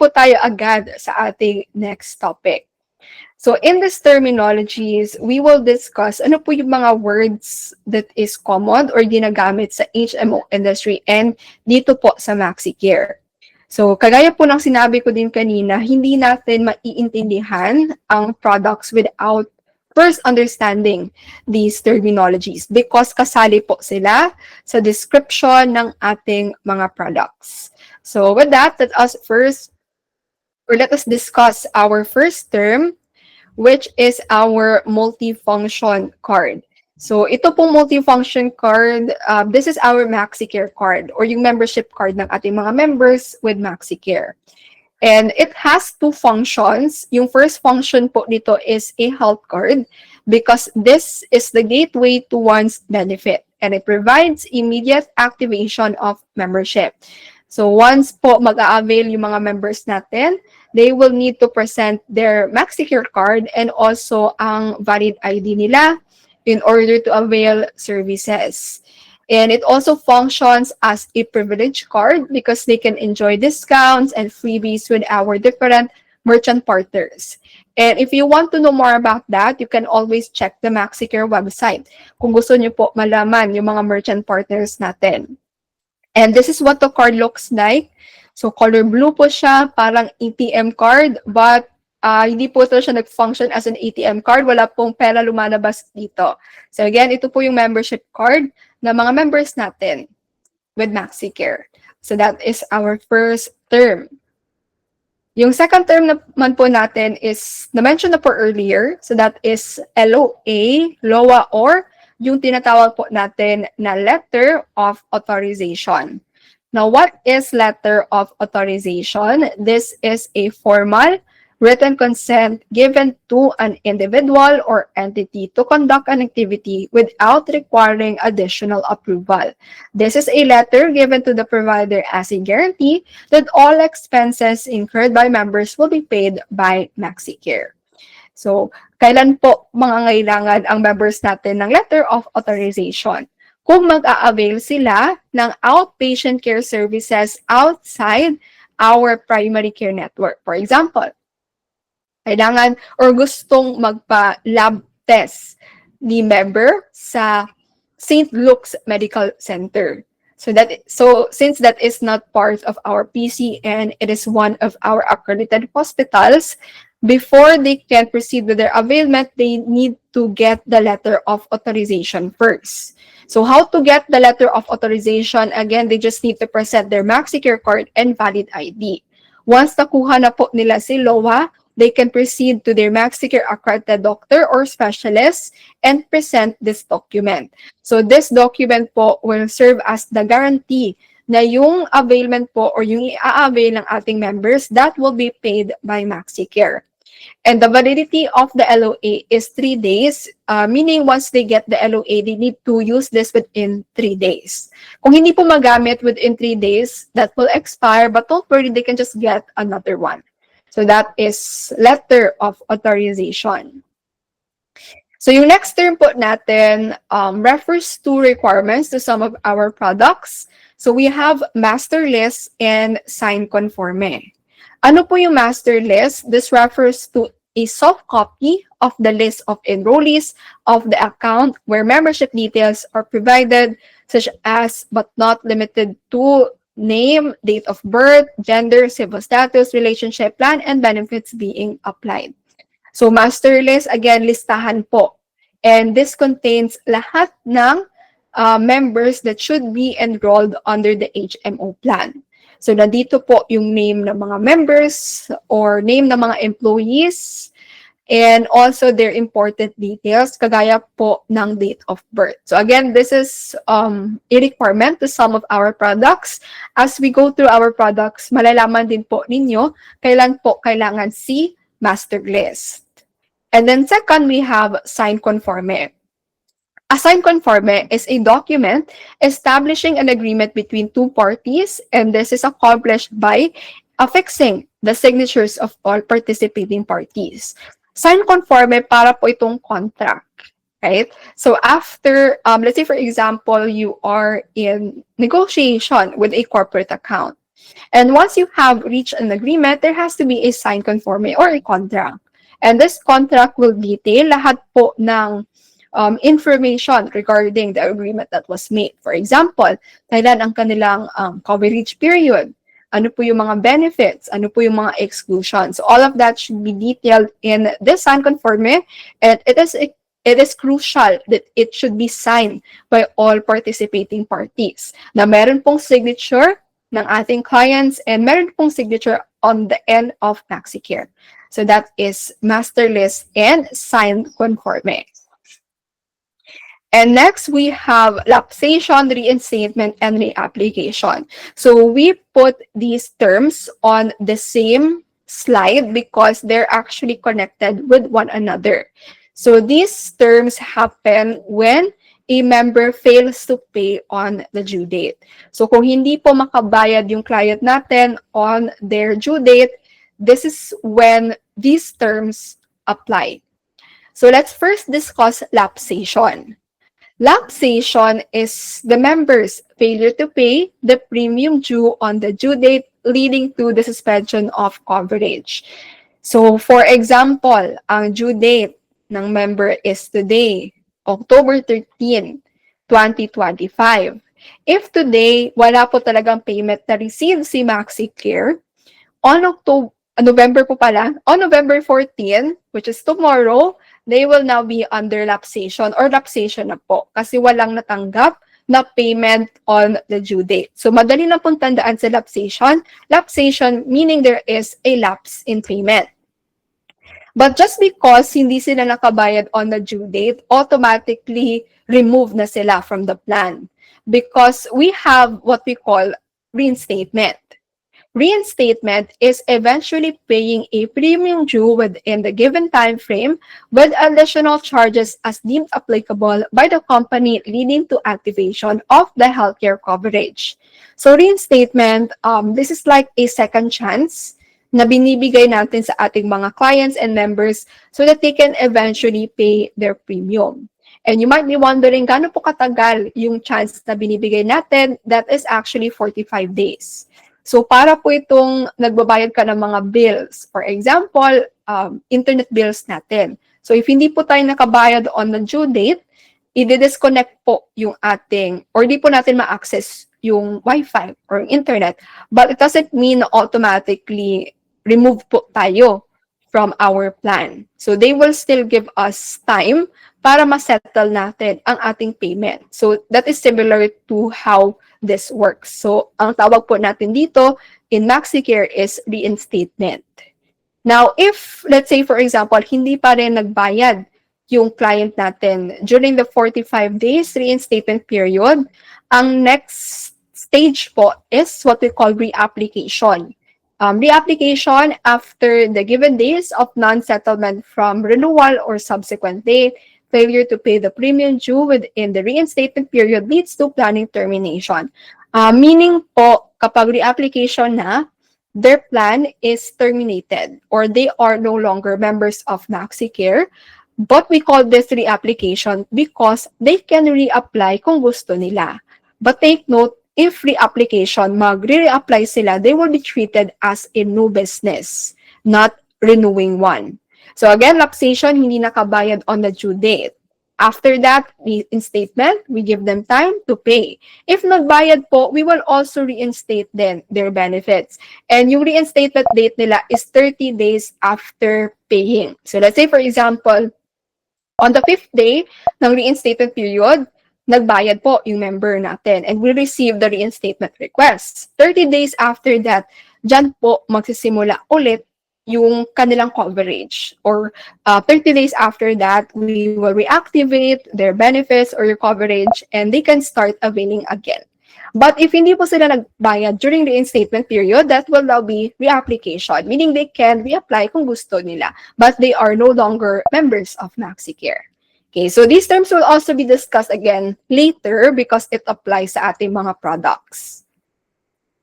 po tayo agad sa ating next topic. So in these terminologies, we will discuss ano po yung mga words that is common or ginagamit sa HMO industry and dito po sa MaxiCare. So kagaya po ng sinabi ko din kanina, hindi natin maiintindihan ang products without first understanding these terminologies because kasali po sila sa description ng ating mga products. So with that, let us discuss our first term, which is our multifunction card. So ito pong multifunction card, this is our MaxiCare card or yung membership card ng ating mga members with MaxiCare. And it has two functions. Yung first function po nito is a health card because this is the gateway to one's benefit and it provides immediate activation of membership. So once po mag-a-avail yung mga members natin, they will need to present their MaxiCare card and also ang valid ID nila in order to avail services. And it also functions as a privilege card because they can enjoy discounts and freebies with our different merchant partners. And if you want to know more about that, you can always check the MaxiCare website kung gusto niyo po malaman yung mga merchant partners natin. And this is what the card looks like. So color blue po siya, parang ATM card, but hindi po ito siya nag-function as an ATM card. Wala pong pera lumalabas dito. So again, ito po yung membership card ng mga members natin with MaxiCare. So that is our first term. Yung second term naman po natin is, na-mention na po earlier, so that is LOA, LOA, or yung tinatawag po natin na letter of authorization. Now, what is letter of authorization? This is a formal written consent given to an individual or entity to conduct an activity without requiring additional approval. This is a letter given to the provider as a guarantee that all expenses incurred by members will be paid by MaxiCare. So, kailan po mangangailangan ang members natin ng letter of authorization? Kung mag-a-avail sila ng outpatient care services outside our primary care network. For example, kailangan or gustong magpa-lab test ni member sa St. Luke's Medical Center. So since that is not part of our PCN, it is one of our accredited hospitals, before they can proceed with their availment, they need to get the letter of authorization first. So how to get the letter of authorization? Again, they just need to present their MaxiCare card and valid ID. Once nakuha na po nila si LOA, they can proceed to their MaxiCare accredited doctor or specialist and present this document. So this document po will serve as the guarantee na yung availment po or yung i-avail ng ating members, that will be paid by MaxiCare. And the validity of the LOA is 3 days, meaning once they get the LOA, they need to use this within 3 days. Kung hindi po magamit within 3 days, that will expire, but don't worry, they can just get another one. So that is letter of authorization. So yung next term po natin refers to requirements to some of our products. So we have master list and sign conforme. Ano po yung master list? This refers to a soft copy of the list of enrollees of the account where membership details are provided, such as but not limited to name, date of birth, gender, civil status, relationship plan, and benefits being applied. So master list, again, listahan po. And this contains lahat ng members that should be enrolled under the HMO plan. So, nandito po yung name ng mga members or name ng mga employees and also their important details, kagaya po ng date of birth. So, again, this is a requirement to some of our products. As we go through our products, malalaman din po ninyo kailan po kailangan si master list. And then second, we have sign conforme. A sign conforme is a document establishing an agreement between two parties, and this is accomplished by affixing the signatures of all participating parties. Sign conforme para po itong contract, right? So after, let's say for example, you are in negotiation with a corporate account. And once you have reached an agreement, there has to be a signed conforme or a contract. And this contract will detail lahat po ng information regarding the agreement that was made. For example, kailan ang kanilang coverage period, ano po yung mga benefits, ano po yung mga exclusions. So all of that should be detailed in this signed conforme, and it is crucial that it should be signed by all participating parties na meron pong signature ng ating clients and meron pong signature on the end of MaxiCare. So that is master list and signed conforme. And next, we have lapsation, reinstatement, and reapplication. So we put these terms on the same slide because they're actually connected with one another. So these terms happen when a member fails to pay on the due date. So kung hindi po makabayad yung client natin on their due date, this is when these terms apply. So let's first discuss lapsation. Lapsation is the member's failure to pay the premium due on the due date, leading to the suspension of coverage. So for example, ang due date ng member is today, October 13, 2025. If today, wala po talagang payment na receive si MaxiCare, on November po pala, on November 14, which is tomorrow, they will now be under lapsation or lapsation na po kasi walang natanggap na payment on the due date. So madali na pong tandaan sa lapsation. Lapsation meaning there is a lapse in payment. But just because hindi sila nakabayad on the due date, automatically remove na sila from the plan. Because we have what we call reinstatement. Reinstatement is eventually paying a premium due within the given time frame with additional charges as deemed applicable by the company, leading to activation of the healthcare coverage. So reinstatement, this is like a second chance na binibigay natin sa ating mga clients and members so that they can eventually pay their premium. And you might be wondering, gaano po katagal yung chance na binibigay natin? That is actually 45 days. So para po itong nagbabayad ka ng mga bills, for example, internet bills natin. So if hindi po tayo nakabayad on the due date, i-disconnect po yung ating, or di po natin ma-access yung Wi-Fi or internet. But it doesn't mean na automatically remove po tayo from our plan. So they will still give us time para ma-settle natin ang ating payment. So that is similar to how this works. So ang tawag po natin dito in MaxiCare is reinstatement. Now, if, let's say for example, hindi pa rin nagbayad yung client natin during the 45 days reinstatement period, ang next stage po is what we call reapplication. Reapplication after the given days of non-settlement from renewal or subsequent day, failure to pay the premium due within the reinstatement period leads to planning termination. Meaning po, kapag reapplication na, their plan is terminated or they are no longer members of MaxiCare. But we call this reapplication because they can reapply kung gusto nila. But take note, if reapplication, mag-re-reapply sila, they will be treated as a new business, not renewing one. So again, lapsation, hindi nakabayad on the due date. After that, reinstatement, we give them time to pay. If nagbayad po, we will also reinstate then their benefits. And yung reinstatement date nila is 30 days after paying. So let's say for example, on the 5th day ng reinstatement period, nagbayad po yung member natin and we receive the reinstatement request. 30 days after that, dyan po magsisimula ulit yung kanilang coverage. Or 30 days after that, we will reactivate their benefits or your coverage and they can start availing again. But if hindi po sila nagbayad during the reinstatement period, that will now be reapplication, meaning they can reapply kung gusto nila, but they are no longer members of MaxiCare. Okay, so these terms will also be discussed again later because it applies sa ating mga products.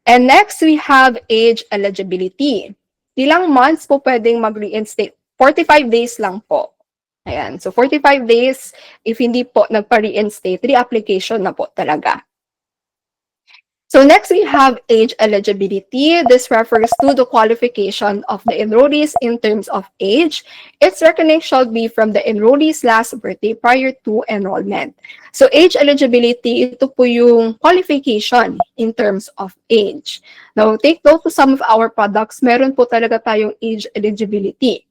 And next, we have age eligibility. Ilang months po pwedeng mag-reinstate? 45 days lang po. Ayan. So 45 days, if hindi po nagpa-reinstate, reapplication na po talaga. So next we have age eligibility. This refers to the qualification of the enrollees in terms of age. Its reckoning shall be from the enrollee's last birthday prior to enrollment. So age eligibility, ito po yung qualification in terms of age. Now take note to some of our products, meron po talaga tayong age eligibility.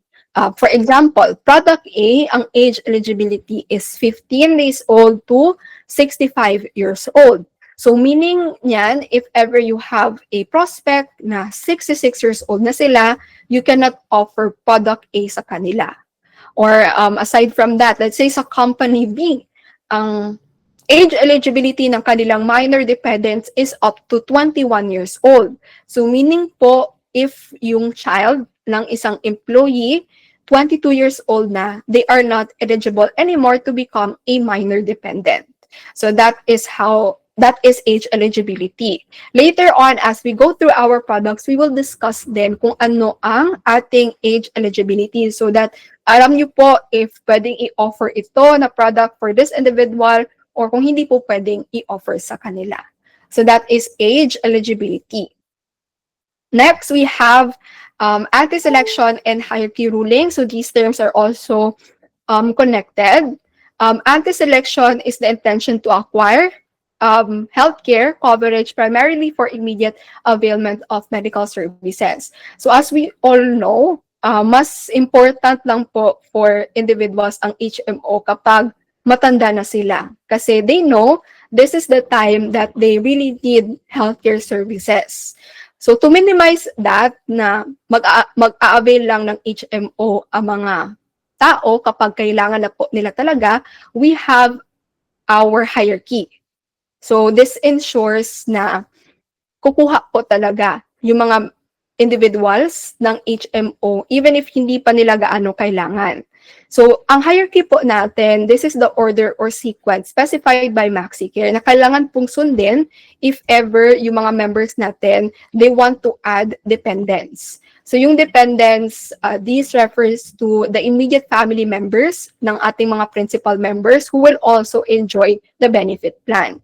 For example, product A, ang age eligibility is 15 days old to 65 years old. So meaning niyan, if ever you have a prospect na 66 years old na sila, you cannot offer product A sa kanila. Or aside from that, let's say sa company B, ang age eligibility ng kanilang minor dependents is up to 21 years old. So meaning po, if yung child ng isang employee, 22 years old na, they are not eligible anymore to become a minor dependent. So that is age eligibility. Later on, as we go through our products, we will discuss then kung ano ang ating age eligibility so that alam nyo po if pwedeng i-offer ito na product for this individual or kung hindi po pwedeng i-offer sa kanila. So that is age eligibility. Next, we have anti-selection and hierarchy ruling. So these terms are also connected. Anti-selection is the intention to acquire healthcare coverage primarily for immediate availment of medical services. So as we all know, mas important lang po for individuals ang HMO kapag matanda na sila. Kasi they know this is the time that they really need healthcare services. So to minimize that na mag-a-avail lang ng HMO ang mga tao kapag kailangan na po nila talaga, we have our hierarchy. So this ensures na kukuha po talaga yung mga individuals ng HMO even if hindi pa nila gaano kailangan. So ang hierarchy po natin, this is the order or sequence specified by MaxiCare na kailangan pong sundin if ever yung mga members natin, they want to add dependents. So yung dependents, this refers to the immediate family members ng ating mga principal members who will also enjoy the benefit plan.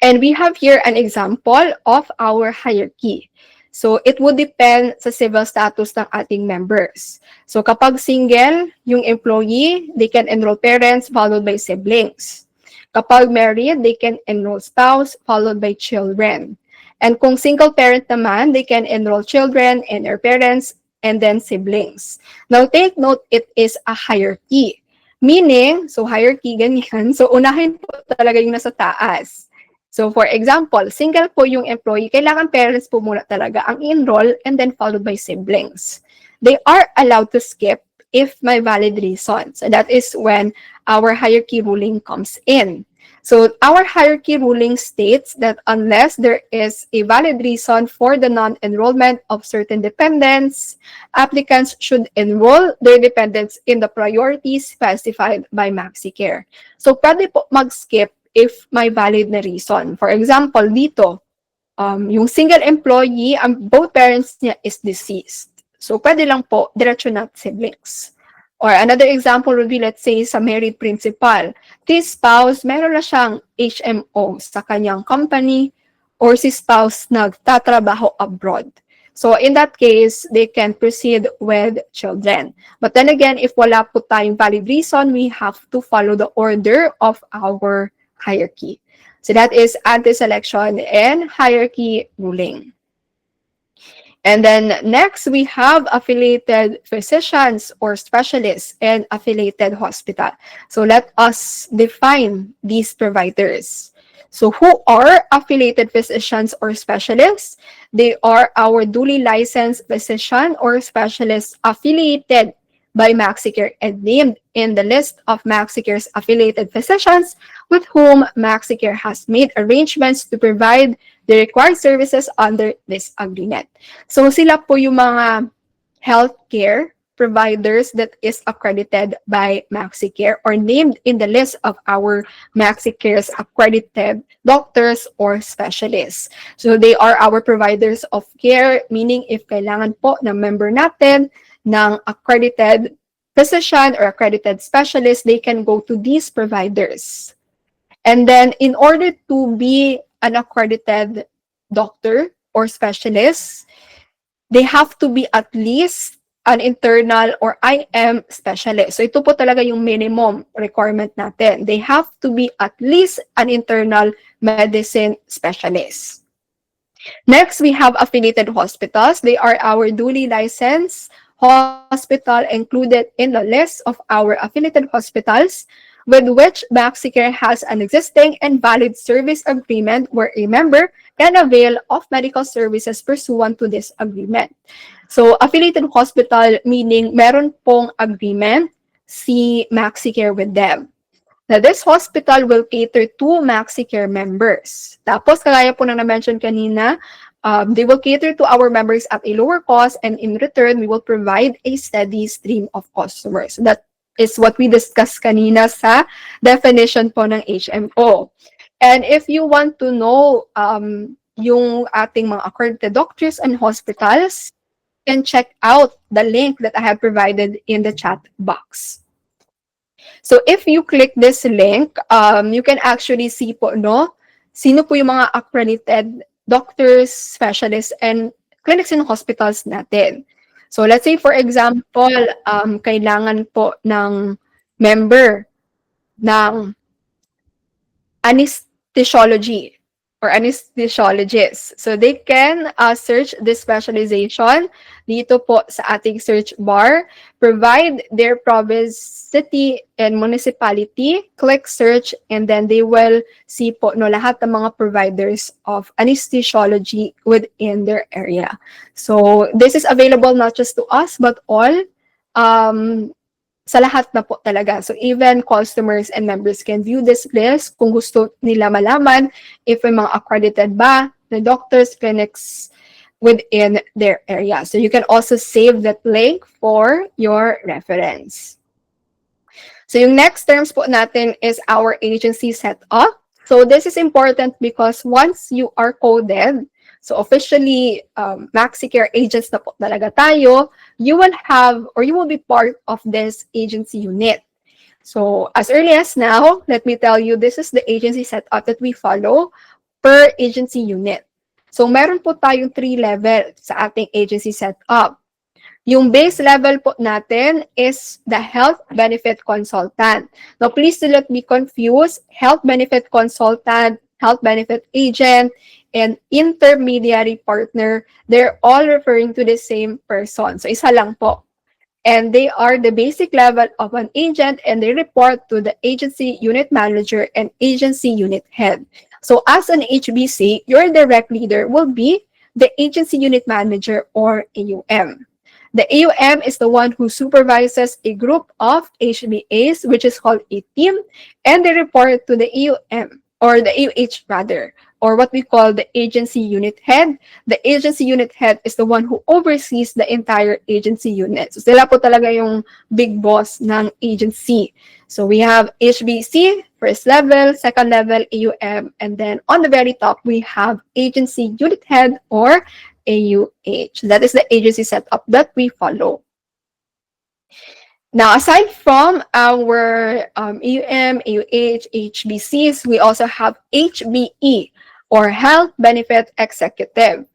And we have here an example of our hierarchy. So it would depend sa civil status ng ating members. So kapag single, yung employee, they can enroll parents followed by siblings. Kapag married, they can enroll spouse followed by children. And kung single parent naman, they can enroll children and their parents and then siblings. Now take note, it is a hierarchy. Meaning, so hierarchy, ganyan. So unahin po talaga yung nasa taas. So for example, single po yung employee, kailangan parents po muna talaga ang enroll and then followed by siblings. They are allowed to skip if may valid reason. So that is when our hierarchy ruling comes in. So our hierarchy ruling states that unless there is a valid reason for the non-enrollment of certain dependents, applicants should enroll their dependents in the priorities specified by MaxiCare. So pwede po mag-skip if may valid na reason. For example, dito, yung single employee, both parents niya is deceased. So, pwede lang po, diretso na siblings. Or another example would be, let's say, sa married principal. This spouse, meron na siyang HMO sa kanyang company or si spouse nagtatrabaho abroad. So, in that case, they can proceed with children. But then again, if wala po tayong valid reason, we have to follow the order of our hierarchy. So that is anti-selection and hierarchy ruling. And then next, we have affiliated physicians or specialists and affiliated hospital. So let us define these providers. So who are affiliated physicians or specialists? They are our duly licensed physician or specialist affiliated by MaxiCare and named in the list of MaxiCare's affiliated physicians with whom MaxiCare has made arrangements to provide the required services under this agreement. So sila po yung mga healthcare providers that is accredited by MaxiCare or named in the list of our MaxiCare's accredited doctors or specialists. So they are our providers of care, meaning if kailangan po ng member natin ng accredited physician or accredited specialist, they can go to these providers. And then in order to be an accredited doctor or specialist, they have to be at least an internal or IM specialist. So ito po talaga yung minimum requirement natin. They have to be at least an internal medicine specialist. Next, we have affiliated hospitals. They are our duly licensed hospital included in the list of our affiliated hospitals with which MaxiCare has an existing and valid service agreement where a member can avail of medical services pursuant to this agreement. So, affiliated hospital meaning meron pong agreement si MaxiCare with them. Now, this hospital will cater to MaxiCare members. Tapos, kagaya po na na-mention kanina, they will cater to our members at a lower cost, and in return, we will provide a steady stream of customers. That is what we discussed kanina sa definition po ng HMO. And if you want to know yung ating mga accredited doctors and hospitals, you can check out the link that I have provided in the chat box. So if you click this link, you can actually see po, no, sino po yung mga accredited doctors, specialists, and clinics and hospitals natin. So let's say, for example, kailangan po ng member ng anesthesiology or anesthesiologist. So they can search this specialization dito po sa ating search bar, provide their province, city, and municipality, click search, and then they will see po no lahat ng mga providers of anesthesiology within their area. So this is available not just to us but all sa lahat na po talaga. So even customers and members can view this list kung gusto nila malaman if may mga accredited ba na doctors, clinics within their area. So you can also save that link for your reference. So yung next terms po natin is our agency setup. So this is important because once you are coded, so officially, MaxiCare agents na po talaga tayo, you will have or you will be part of this agency unit. So as early as now, let me tell you, this is the agency setup that we follow per agency unit. So meron po tayong 3 level sa ating agency setup. Yung base level po natin is the health benefit consultant. Now please do not be confused. Health benefit consultant, health benefit agent, and intermediary partner, they're all referring to the same person. So isa lang po. And they are the basic level of an agent and they report to the agency unit manager and agency unit head. So as an HBC, your direct leader will be the agency unit manager or AUM. The AUM is the one who supervises a group of HBAs, which is called a team, and they report to the AUM, or the AUH rather, or what we call the agency unit head. The agency unit head is the one who oversees the entire agency unit. So sila po talaga yung big boss ng agency. So we have HBC, first level, second level, AUM, and then on the very top, we have agency unit head or AUH. That is the agency setup that we follow. Now, aside from our AUM, AUH, HBCs, we also have HBE or Health Benefit Executive.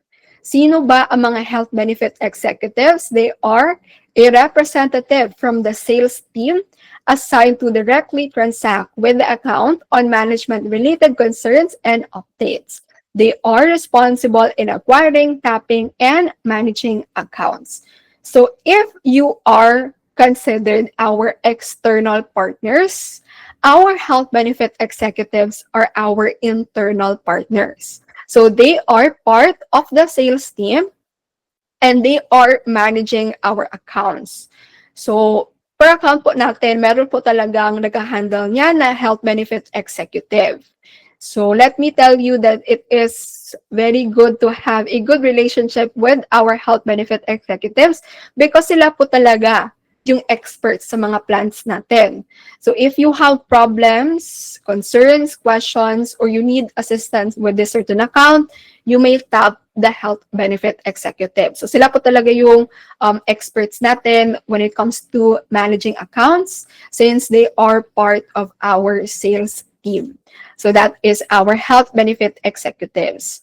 Sino ba ang mga Health Benefit Executives? They are a representative from the sales team assigned to directly transact with the account on management-related concerns and updates. They are responsible in acquiring, tapping, and managing accounts. So if you are considered our external partners, our health benefit executives are our internal partners. So they are part of the sales team and they are managing our accounts. So per account po natin, meron po talagang nag-handle niya na health benefit executive. So let me tell you that it is very good to have a good relationship with our health benefit executives because sila po talaga yung experts sa mga plans natin. So if you have problems, concerns, questions, or you need assistance with this certain account, you may tap the health benefit executive. So sila po talaga yung experts natin when it comes to managing accounts since they are part of our sales team. So that is our health benefit executives.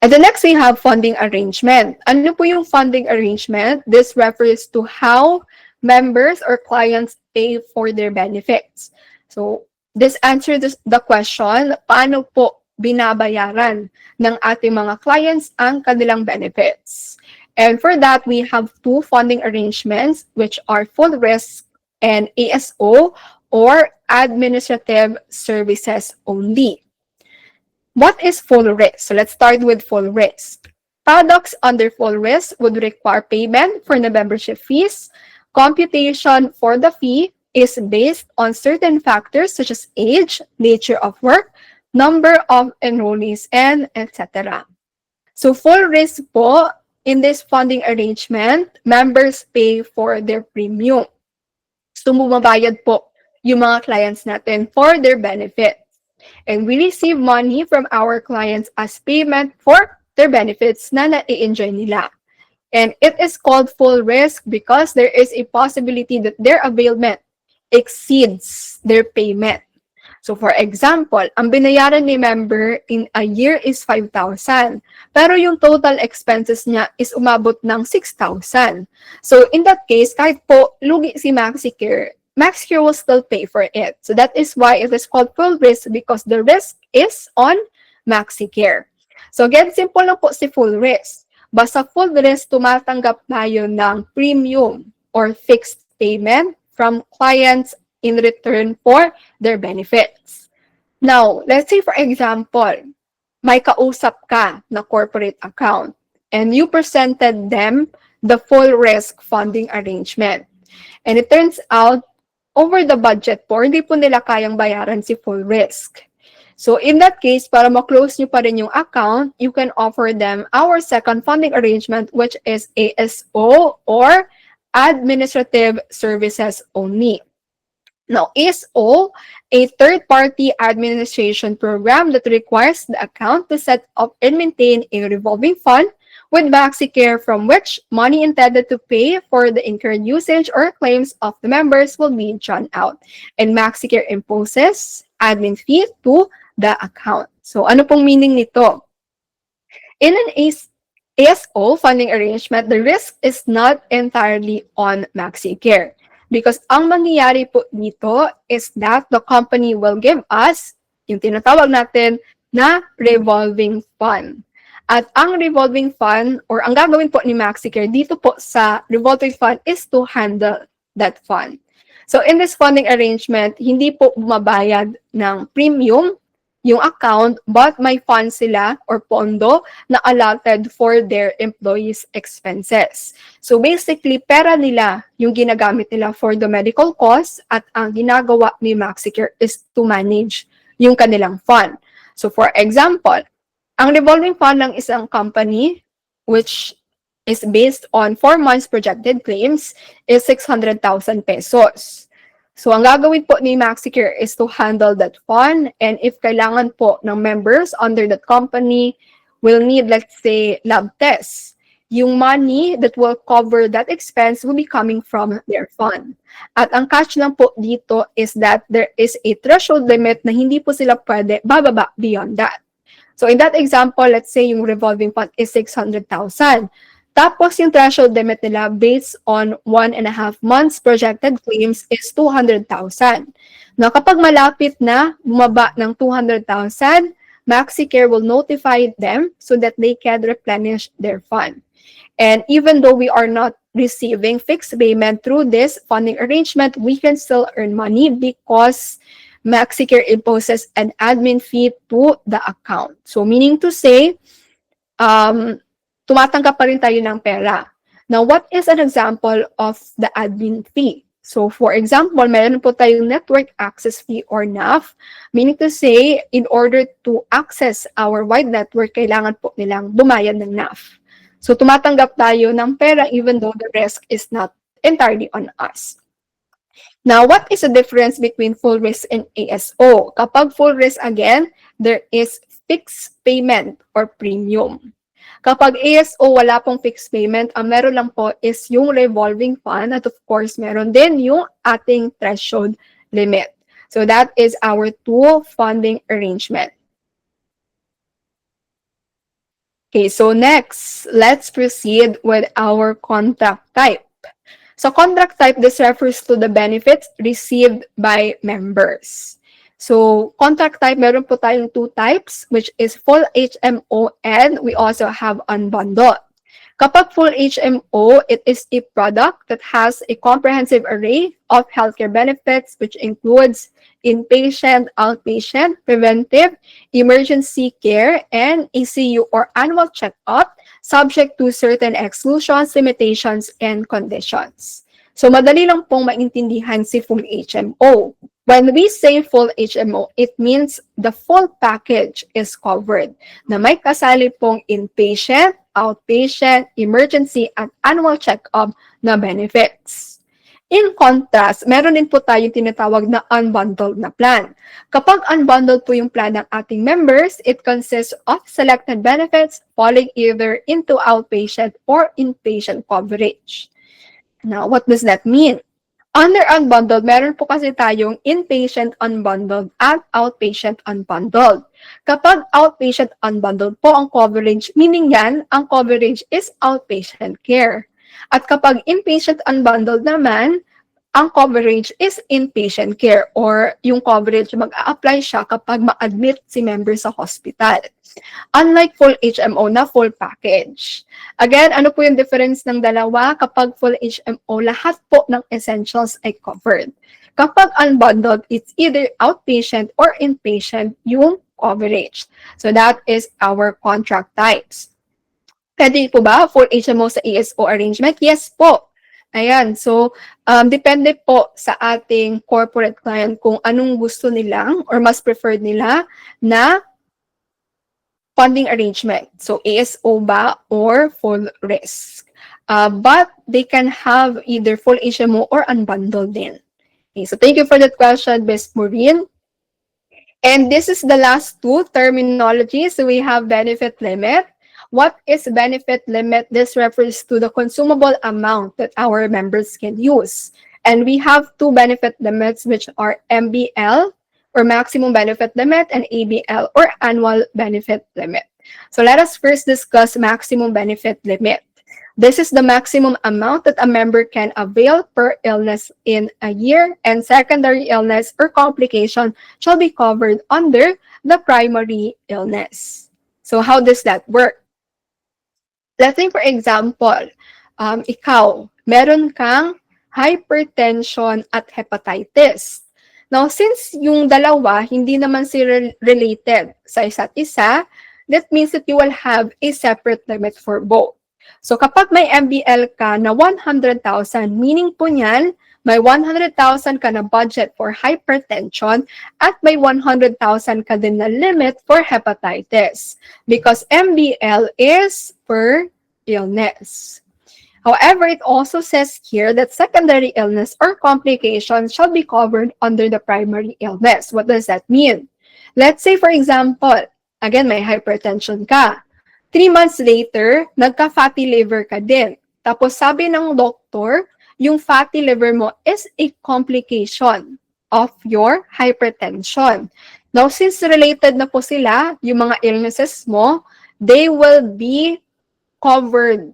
And the next we have funding arrangement. Ano po yung funding arrangement? This refers to how members or clients pay for their benefits. So this answers the question, paano po binabayaran ng ating mga clients ang kanilang benefits? And for that, we have two funding arrangements, which are full risk and ASO, or administrative services only. What is full risk? So let's start with full risk. Products under full risk would require payment for the membership fees. Computation for the fee is based on certain factors such as age, nature of work, number of enrollees, and etc. So full risk po, in this funding arrangement, members pay for their premium. So bumabayad po yung mga clients natin for their benefit. And we receive money from our clients as payment for their benefits na na-enjoy nila. And it is called full risk because there is a possibility that their availment exceeds their payment. So for example, ang binayaran ni member in a year is 5,000, pero yung total expenses niya is umabot ng 6,000. So in that case, kahit po lugi si MaxiCare, MaxiCare will still pay for it. So that is why it is called full risk because the risk is on MaxiCare. So again, simple lang po si full risk. Basta full risk, tumatanggap tayo ng premium or fixed payment from clients in return for their benefits. Now, let's say for example, may kausap ka na corporate account and you presented them the full risk funding arrangement. And it turns out, over the budget po, hindi po nila kayang bayaran si full risk. So in that case, para ma-close nyo pa rin yung account, you can offer them our second funding arrangement, which is ASO or Administrative Services Only. Now, ASO, a third-party administration program that requires the account to set up and maintain a revolving fund with MaxiCare from which money intended to pay for the incurred usage or claims of the members will be drawn out. And MaxiCare imposes admin fee to the account. So, ano pong meaning nito? In an ASO funding arrangement, the risk is not entirely on MaxiCare. Because ang mangyayari po dito is that the company will give us yung tinatawag natin na revolving fund. At ang revolving fund or ang gagawin po ni MaxiCare dito po sa revolving fund is to handle that fund. So in this funding arrangement, hindi po bumabayad ng premium yung account, but may fund sila or pondo na allotted for their employees' expenses. So basically, pera nila yung ginagamit nila for the medical costs at ang ginagawa ni MaxiCare is to manage yung kanilang fund. So for example, ang revolving fund ng isang company, which is based on 4 months projected claims, is 600,000 pesos. So, ang gagawin po ni MaxiCare is to handle that fund, and if kailangan po ng members under that company will need, let's say, lab tests, yung money that will cover that expense will be coming from their fund. At ang catch lang po dito is that there is a threshold limit na hindi po sila pwede bababa beyond that. So, in that example, let's say yung revolving fund is 600,000. Tapos yung threshold limit nila based on 1.5 months projected claims is 200,000. Now, kapag malapit na bumaba ng 200,000, MaxiCare will notify them so that they can replenish their fund. And even though we are not receiving fixed payment through this funding arrangement, we can still earn money because MaxiCare imposes an admin fee to the account. So, meaning to say, tumatanggap pa rin tayo ng pera. Now, what is an example of the admin fee? So, for example, meron po tayong network access fee or NAF, meaning to say, in order to access our wide network, kailangan po nilang bumayad ng NAF. So, tumatanggap tayo ng pera even though the risk is not entirely on us. Now, what is the difference between full risk and ASO? Kapag full risk, again, there is fixed payment or premium. Kapag ASO, wala pong fixed payment, ang meron lang po is yung revolving fund at of course, meron din yung ating threshold limit. So that is our two funding arrangement. Okay, so next, let's proceed with our contract type. So contract type, this refers to the benefits received by members. So contract type, meron po tayong two types, which is full HMO and we also have unbundled. Kapag full HMO, it is a product that has a comprehensive array of healthcare benefits, which includes inpatient, outpatient, preventive, emergency care, and ECU or annual checkup, subject to certain exclusions, limitations, and conditions. So madali lang pong maintindihan si full HMO. When we say full HMO, it means the full package is covered na may kasali pong inpatient, outpatient, emergency, at annual check-up na benefits. In contrast, meron din po tayong tinatawag na unbundled na plan. Kapag unbundled po yung plan ng ating members, it consists of selected benefits falling either into outpatient or inpatient coverage. Now, what does that mean? Under unbundled, meron po kasi tayong inpatient unbundled at outpatient unbundled. Kapag outpatient unbundled po ang coverage, meaning yan, ang coverage is outpatient care. At kapag inpatient unbundled naman, ang coverage is inpatient care or yung coverage mag-a-apply siya kapag ma-admit si member sa hospital. Unlike full HMO na full package. Again, ano po yung difference ng dalawa? Kapag full HMO, lahat po ng essentials ay covered. Kapag unbundled, it's either outpatient or inpatient yung coverage. So that is our contract types. Pwede po ba full HMO sa ESO arrangement? Yes po. Ayan, so depende po sa ating corporate client kung anong gusto nilang or mas preferred nila na funding arrangement. So ASO ba or full risk. But they can have either full HMO or unbundled din. Okay, so thank you for that question, Ms. Maureen. And this is the last two terminologies. So we have benefit limit. What is benefit limit? This refers to the consumable amount that our members can use. And we have two benefit limits, which are MBL, or maximum benefit limit, and ABL, or annual benefit limit. So let us first discuss maximum benefit limit. This is the maximum amount that a member can avail per illness in a year, and secondary illness or complication shall be covered under the primary illness. So how does that work? Let's say, for example, ikaw, meron kang hypertension at hepatitis. Now, since yung dalawa, hindi naman sila related sa isa't isa, that means that you will have a separate limit for both. So, kapag may MBL ka na 100,000, meaning po niyan, may 100,000 ka na budget for hypertension at may 100,000 ka din na limit for hepatitis because MBL is per illness. However, it also says here that secondary illness or complications shall be covered under the primary illness. What does that mean? Let's say, for example, again, may hypertension ka. 3 months later, nagka-fatty liver ka din. Tapos sabi ng doktor, yung fatty liver mo is a complication of your hypertension. Now, since related na po sila, yung mga illnesses mo, they will be covered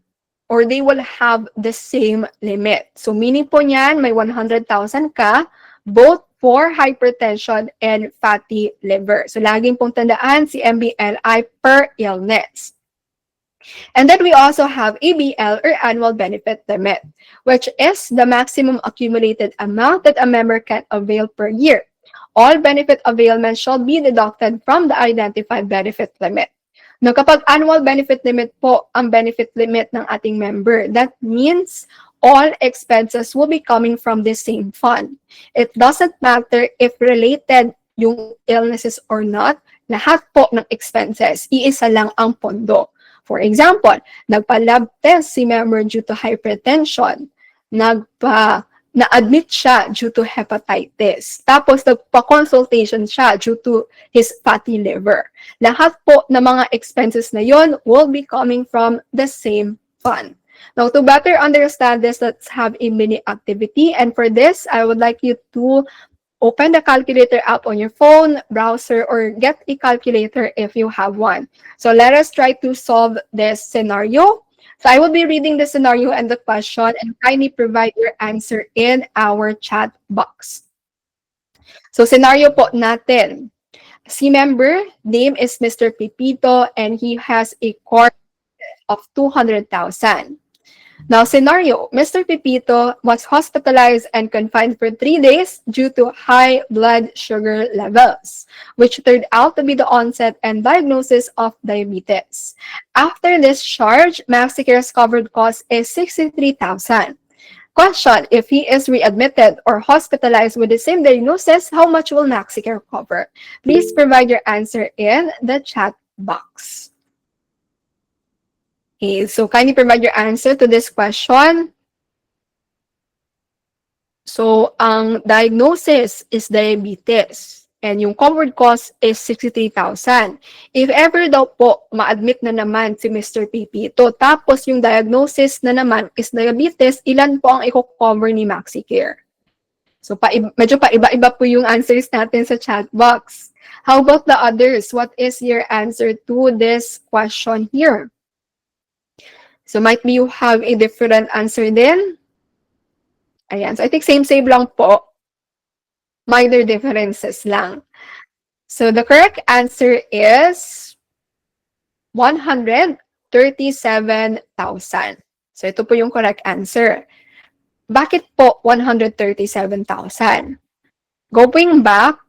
or they will have the same limit. So, meaning po niyan, may 100,000 ka, both for hypertension and fatty liver. So, laging pong tandaan, si MBL ay per illness. And then we also have ABL or annual benefit limit, which is the maximum accumulated amount that a member can avail per year. All benefit availments shall be deducted from the identified benefit limit. Now, kapag annual benefit limit po ang benefit limit ng ating member, that means all expenses will be coming from the same fund. It doesn't matter if related yung illnesses or not, lahat po ng expenses, iisa lang ang pondo. For example, nagpa-lab test si member due to hypertension, na-admit siya due to hepatitis, tapos nagpa-consultation siya due to his fatty liver. Lahat po ng mga expenses na yon will be coming from the same fund. Now, to better understand this, let's have a mini activity. And for this, I would like you to open the calculator app on your phone, browser, or get a calculator if you have one. So let us try to solve this scenario. So I will be reading the scenario and the question, and kindly provide your answer in our chat box. So scenario po natin. Si member name is Mr. Pipito and he has a core of 200,000. Now, scenario, Mr. Pipito was hospitalized and confined for 3 days due to high blood sugar levels, which turned out to be the onset and diagnosis of diabetes. After discharge, MaxiCare's covered cost is 63,000. Question, if he is readmitted or hospitalized with the same diagnosis, how much will MaxiCare cover? Please provide your answer in the chat box. Okay, so kindly provide your answer to this question. So, ang diagnosis is diabetes and yung covered cost is 63,000. If ever daw po ma-admit na naman si Mr. Pipito, tapos yung diagnosis na naman is diabetes, ilan po ang i-cover ni MaxiCare? So, medyo paiba-iba po yung answers natin sa chat box. How about the others? What is your answer to this question here? So, might be you have a different answer din. Ayan. So, I think same lang po. Minor differences lang. So, the correct answer is 137,000. So, ito po yung correct answer. Bakit po 137,000? Going back,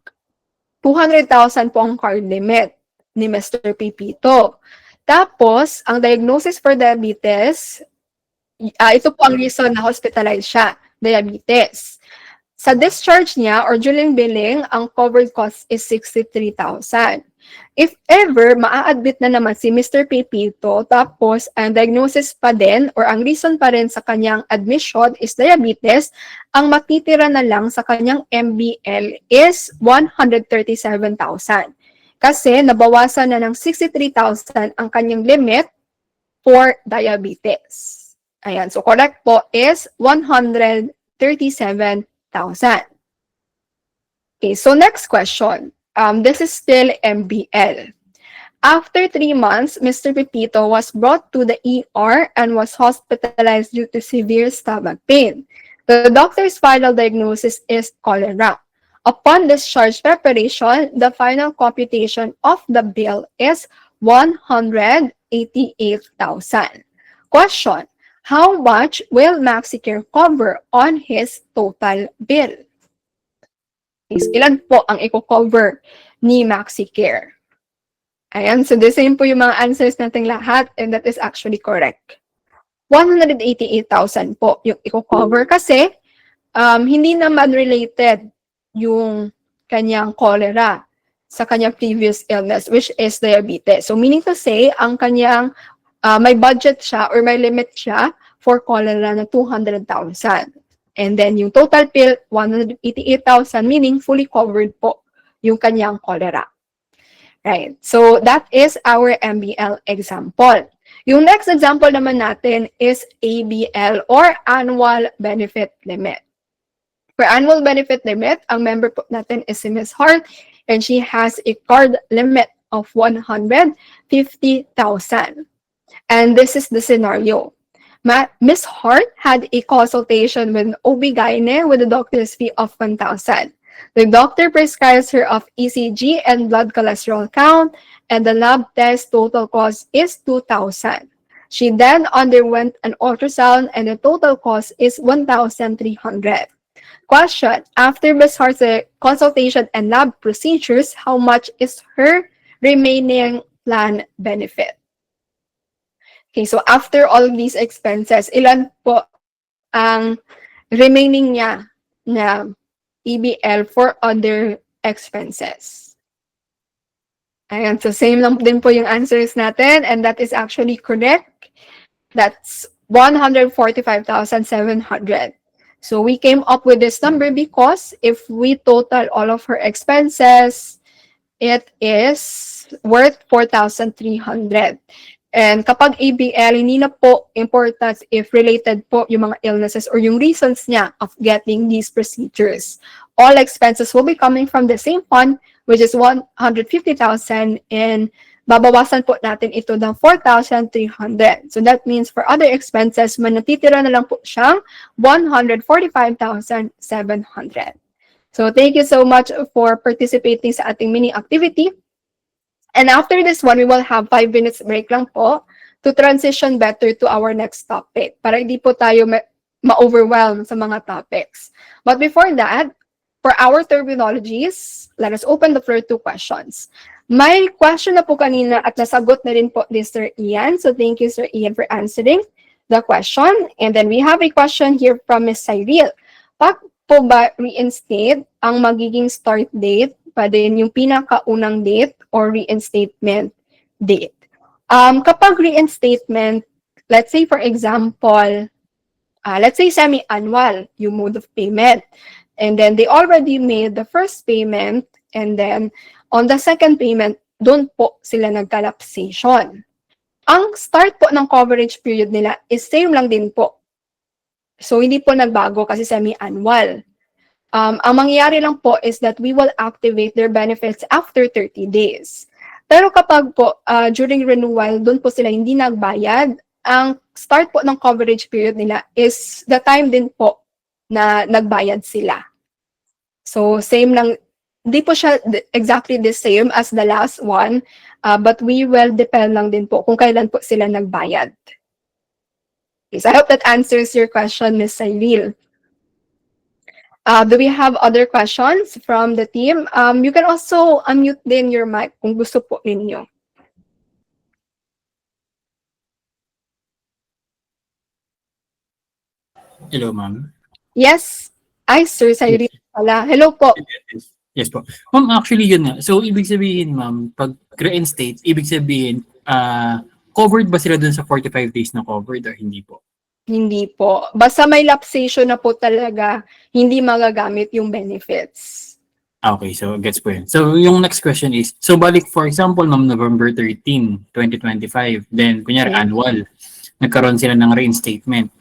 200,000 po ang card limit ni Mr. Pipito. Tapos, ang diagnosis for diabetes, ito po ang reason na hospitalized siya, diabetes. Sa discharge niya or during billing, ang covered cost is 63,000. If ever, maa-admit na naman si Mr. Pipito, tapos ang diagnosis pa din or ang reason pa rin sa kanyang admission is diabetes, ang matitira na lang sa kanyang MBL is 137,000. Kasi nabawasan na ng 63,000 ang kanyang limit for diabetes. Ayan, so correct po is 137,000. Okay, so next question. This is still MBL. After 3 months, Mr. Pipito was brought to the ER and was hospitalized due to severe stomach pain. The doctor's final diagnosis is cholera. Upon discharge preparation, the final computation of the bill is 188,000. Question, how much will MaxiCare cover on his total bill? Ilan po ang i-cover ni MaxiCare? Ayan, so the same po yung mga answers nating lahat and that is actually correct. 188,000 po yung i-cover kasi hindi naman related yung kanyang cholera sa kanyang previous illness, which is diabetes. So meaning to say, ang kanyang may budget siya or may limit siya for cholera na 200,000. And then yung total bill, 188,000, meaning fully covered po yung kanyang cholera. Right? So that is our MBL example. Yung next example naman natin is ABL or Annual Benefit Limit. For annual benefit limit, ang member po natin is si Ms. Hart and she has a card limit of 150,000. And this is the scenario. Ms. Hart had a consultation with OB-GYN with a doctor's fee of 1,000. The doctor prescribes her of ECG and blood cholesterol count, and the lab test total cost is 2,000. She then underwent an ultrasound and the total cost is 1,300. Question, after Ms. Hart's consultation and lab procedures, how much is her remaining plan benefit? Okay, so after all of these expenses, ilan po ang remaining niya na EBL for other expenses? Ayan, so same lang din po yung answers natin and that is actually correct. That's 145,700. So we came up with this number because if we total all of her expenses, it is worth 4,300. And kapag ABL, hindi na po important if related po yung mga illnesses or yung reasons niya of getting these procedures. all expenses will be coming from the same fund, which is 150,000, and babawasan po natin ito ng 4,300. So that means for other expenses, manatitira na lang po siyang 145,700. So thank you so much for participating sa ating mini activity. And after this one, we will have 5 minutes break lang po to transition better to our next topic para hindi po tayo ma-overwhelm sa mga topics. But before that, for our terminologies, let us open the floor to questions. May question na po kanina at nasagot na rin po ni Sir Ian. So thank you, Sir Ian, for answering the question. And then we have a question here from Ms. Cyril. Pag po ba reinstate ang magiging start date pa din yung pinakaunang date or reinstatement date? Kapag reinstatement, let's say for example, let's say semi-annual yung mode of payment. And then they already made the first payment and then on the second payment, doon po sila nagka-lapsation. Ang start po ng coverage period nila is same lang din po. So hindi po nagbago kasi semi-annual. Ang mangyayari lang po is that we will activate their benefits after 30 days. Pero kapag po during renewal, doon po sila hindi nagbayad, ang start po ng coverage period nila is the time din po na nagbayad sila. So same lang, hindi po siya exactly the same as the last one, but we will depend lang din po kung kailan po sila nagbayad. Okay, so I hope that answers your question, Ms. Cyril. Do we have other questions from the team? You can also unmute din your mic kung gusto po ninyo. Hello, ma'am. Yes. Ay, Sir Cyril pala. Hello po. Yes po. Ma'am, actually yun nga. So, ibig sabihin, ma'am, pag reinstate, ibig sabihin, covered ba sila dun sa 45 days na covered or hindi po? Hindi po. Basta may lapsation na po talaga, hindi magagamit yung benefits. Okay, so gets po yun. So, yung next question is, so balik for example, ma'am, November 13, 2025, then kunyari Okay. annual, nagkaroon sila ng reinstatement.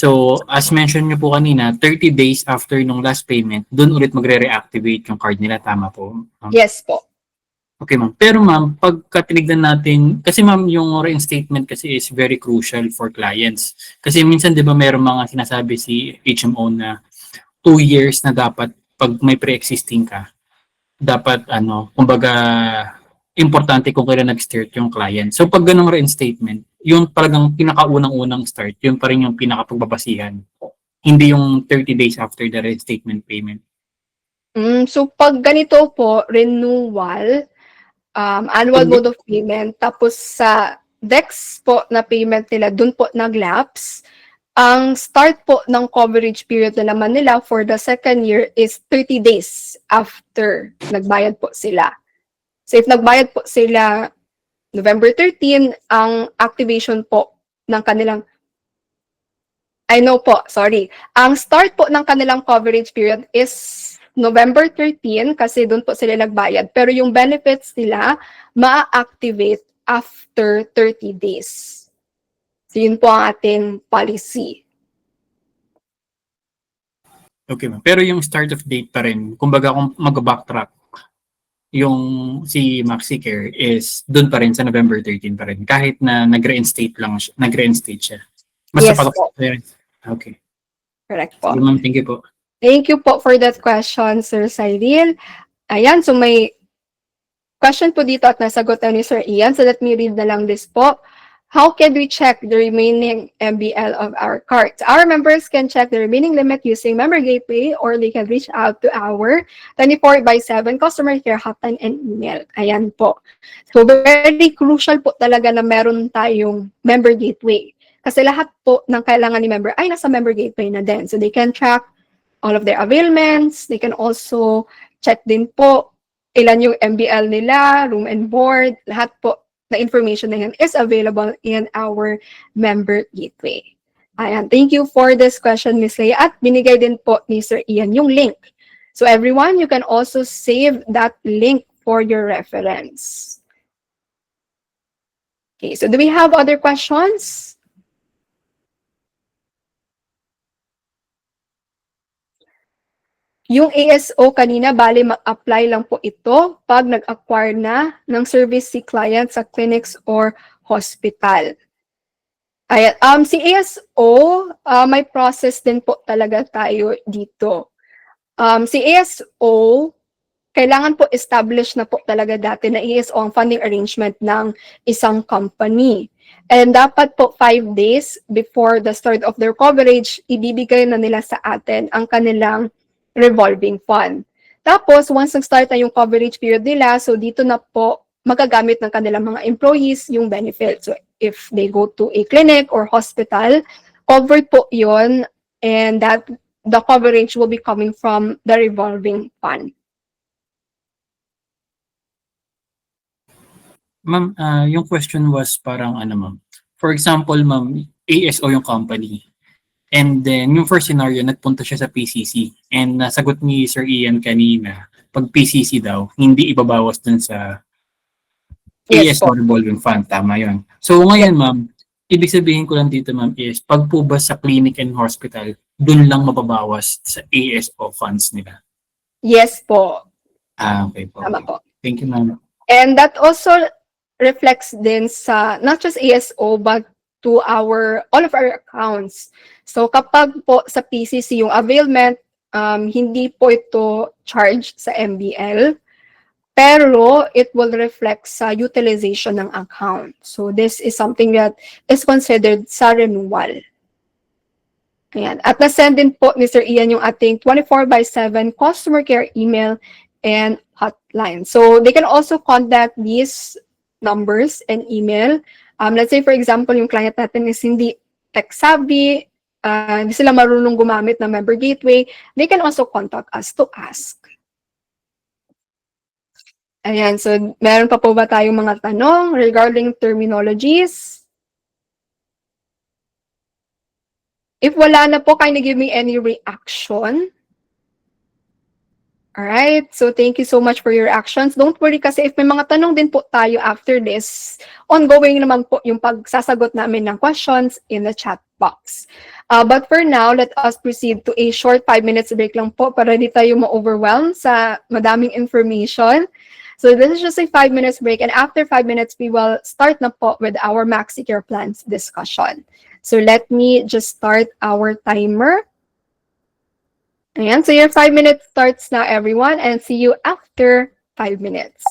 So, as mentioned nyo po kanina, 30 days after nung last payment, dun ulit magre-reactivate yung card nila, tama po? Yes po. Okay, ma'am. Pero ma'am, pagka tinignan natin, kasi ma'am, yung reinstatement kasi is very crucial for clients. Kasi minsan, di ba, mayroong mga sinasabi si HMO na 2 years na dapat, pag may pre-existing ka, dapat, kumbaga, importante kung kailan nag-start yung client. So, pag ganong reinstatement, yung talagang pinakaunang-unang start, yun pa rin yung pinakapagbabasihan. Hindi yung 30 days after the reinstatement payment. So, pag ganito po, renewal, annual mode of payment, tapos sa next po na payment nila, dun po nag-lapse, ang start po ng coverage period na naman nila for the second year is 30 days after nagbayad po sila. So if nagbayad po sila November 13, ang activation po ng kanilang Ang start po ng kanilang coverage period is November 13 kasi doon po sila nagbayad. Pero yung benefits nila ma-activate after 30 days. So yun po ang ating policy. Okay, ma'am. Pero yung start of date pa rin, kumbaga kung mag-backtrack, yung si MaxiCare is doon pa rin sa November 13 pa rin. Kahit na nag-reinstate siya. Basta Yes po. Okay. Correct po. Sige, ma'am, thank you po. Thank you po for that question, Sir Cyril. Ayan, so may question po dito at nasagot na ni Sir Ian. So let me read na lang this po. How can we check the remaining MBL of our cards? Our members can check the remaining limit using Member Gateway or they can reach out to our 24/7 customer care hotline and email. Ayan po. So very crucial po talaga na meron tayong Member Gateway. Kasi lahat po ng kailangan ni member ay nasa Member Gateway na din. So they can track all of their availments. They can also check din po ilan yung MBL nila, room and board, lahat po na information na yan is available in our Member Gateway. Ayan, thank you for this question, Ms. Leia. At binigay din po ni Sir Ian yung link. So everyone, you can also save that link for your reference. Okay, so do we have other questions? Yung ASO kanina, bali mag-apply lang po ito pag nag-acquire na ng service si client sa clinics or hospital. Ayan, si ASO, may process din po talaga tayo dito. Si ASO, kailangan po establish na po talaga dati na ASO ang funding arrangement ng isang company. And dapat po 5 days before the start of their coverage, ibibigay na nila sa atin ang kanilang revolving fund. Tapos, once nag-start na yung coverage period nila, so dito na po magagamit ng kanilang mga employees yung benefit. So, if they go to a clinic or hospital, covered po yun, and that the coverage will be coming from the revolving fund. Ma'am, yung question was parang ano ma'am. For example, ma'am, ASO yung company. And then, yung first scenario, nagpunta siya sa PCC. And nasagot ni Sir Ian kanina, pag PCC daw, hindi ibabawas dun sa Yes ASO po. revolving fund. Tama yun. So ngayon, ma'am, ibig sabihin ko lang dito, ma'am, is pag po ba sa clinic and hospital, dun lang mababawas sa ASO funds nila. Yes po. Okay po. Tama Okay. po. Thank you, ma'am. And that also reflects din sa not just ASO but to all of our accounts. So kapag po sa PCC yung availment, hindi po ito charged sa MBL, pero it will reflect sa utilization ng account. So this is something that is considered sa renewal. Ayan. At na-send din po ni Sir Ian yung ating 24/7 customer care email and hotline. So they can also contact these numbers and email. Let's say, for example, yung client natin is hindi tech-savvy, hindi sila marunong gumamit ng member gateway, they can also contact us to ask. Ayan, so meron pa po ba tayong mga tanong regarding terminologies? If wala na po, kindly give me any reaction. Alright, so thank you so much for your actions. Don't worry kasi if may mga tanong din po tayo after this, ongoing naman po yung pagsasagot namin ng questions in the chat box. But for now, let us proceed to a short 5 minutes break lang po para hindi tayo ma-overwhelm sa madaming information. So this is just a 5 minutes break, and after 5 minutes, we will start na po with our MaxiCare plans discussion. So let me just start our timer. Ayan, so your 5 minutes starts now, everyone, and see you after 5 minutes.